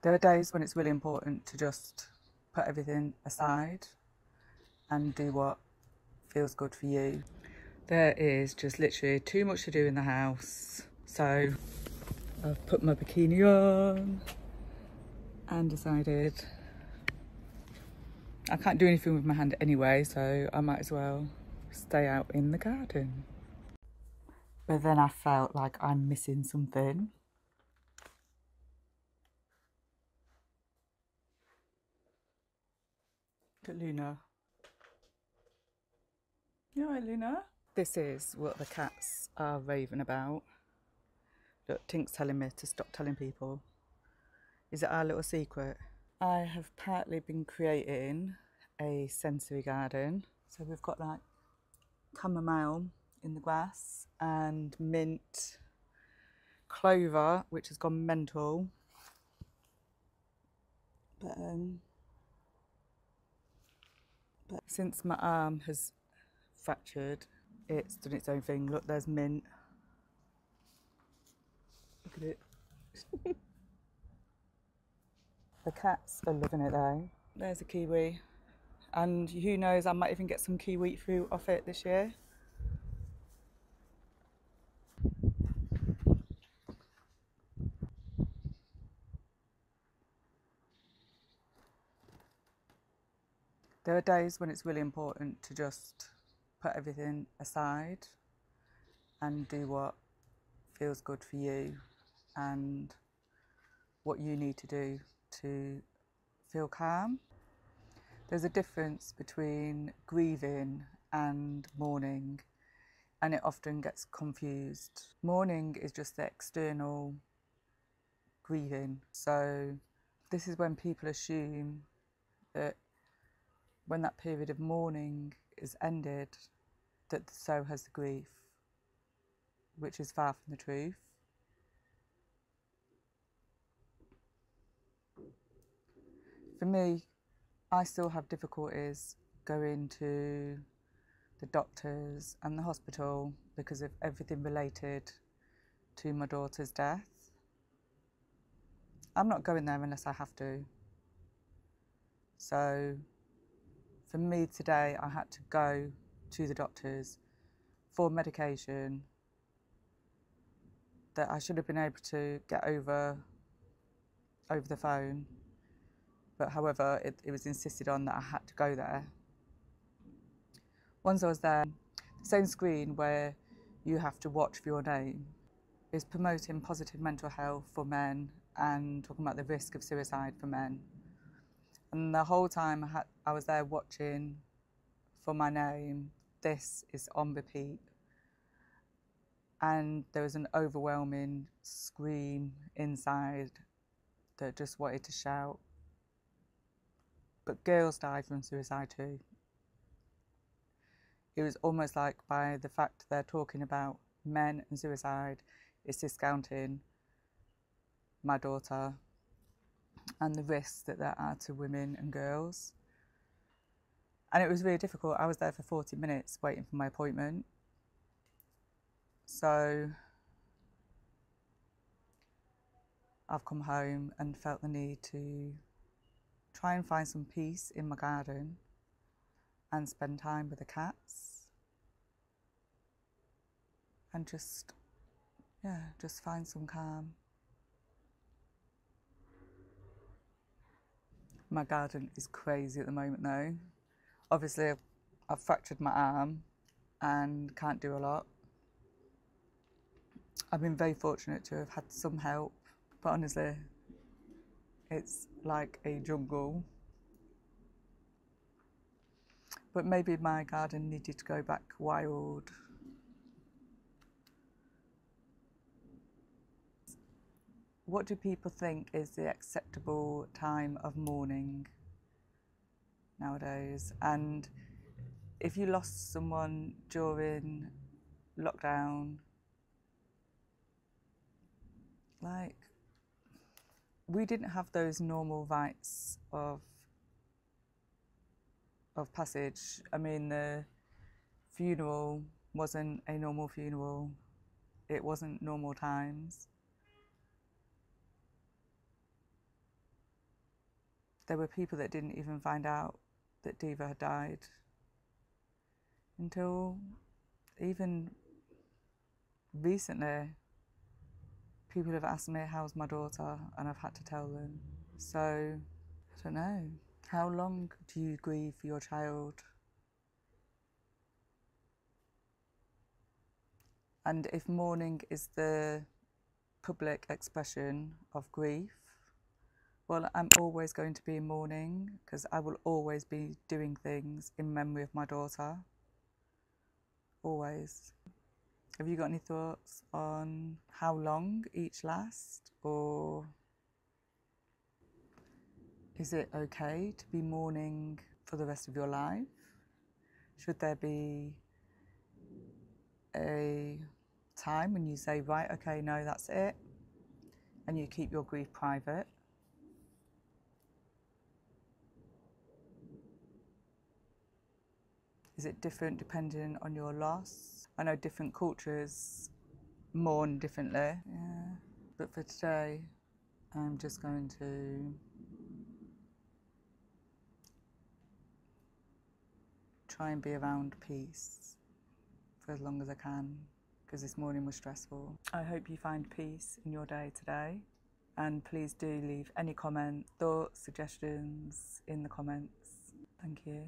There are days when it's really important to just put everything aside and do what feels good for you. There is just literally too much to do in the house. So I've put my bikini on and decided I can't do anything with my hand anyway, so I might as well stay out in the garden. But then I felt like I'm missing something. Look at Luna. You alright, Luna? This is what the cats are raving about. Look, Tink's telling me to stop telling people. Is it our little secret? I have partly been creating a sensory garden. So we've got like chamomile in the grass and mint, clover, which has gone mental. But since my arm has fractured, it's done its own thing. Look, there's mint. Look at it. The cats are loving it though. There's a kiwi. And who knows, I might even get some kiwi fruit off it this year. There are days when it's really important to just put everything aside and do what feels good for you and what you need to do to feel calm. There's a difference between grieving and mourning, and it often gets confused. Mourning is just the external grieving. So this is when people assume that when that period of mourning is ended, that so has the grief, which is far from the truth. For me, I still have difficulties going to the doctors and the hospital because of everything related to my daughter's death. I'm not going there unless I have to. So for me today, I had to go to the doctors for medication that I should have been able to get over the phone. But however, it was insisted on that I had to go there. Once I was there, the same screen where you have to watch for your name is promoting positive mental health for men and talking about the risk of suicide for men. And the whole time I was there watching for my name, this is on repeat. And there was an overwhelming scream inside that just wanted to shout. But girls die from suicide too. It was almost like by the fact they're talking about men and suicide, it's discounting my daughter and the risks that there are to women and girls. And it was really difficult. I was there for 40 minutes waiting for my appointment. So I've come home and felt the need to try and find some peace in my garden and spend time with the cats and just find some calm. My garden is crazy at the moment though. Obviously I've fractured my arm and can't do a lot. I've been very fortunate to have had some help, but honestly it's like a jungle. But maybe my garden needed to go back wild. What do people think is the acceptable time of mourning nowadays? And if you lost someone during lockdown, like, we didn't have those normal rites of passage. I mean, the funeral wasn't a normal funeral. It wasn't normal times. There were people that didn't even find out that Diva had died until even recently. People have asked me, how's my daughter? And I've had to tell them. So, I don't know. How long do you grieve for your child? And if mourning is the public expression of grief, well, I'm always going to be in mourning because I will always be doing things in memory of my daughter. Always. Have you got any thoughts on how long each lasts, or is it okay to be mourning for the rest of your life? Should there be a time when you say, right, okay, no, that's it, and you keep your grief private? Is it different depending on your loss? I know different cultures mourn differently, yeah. But for today, I'm just going to try and be around peace for as long as I can, because this morning was stressful. I hope you find peace in your day today, and please do leave any comment, thoughts, suggestions in the comments. Thank you.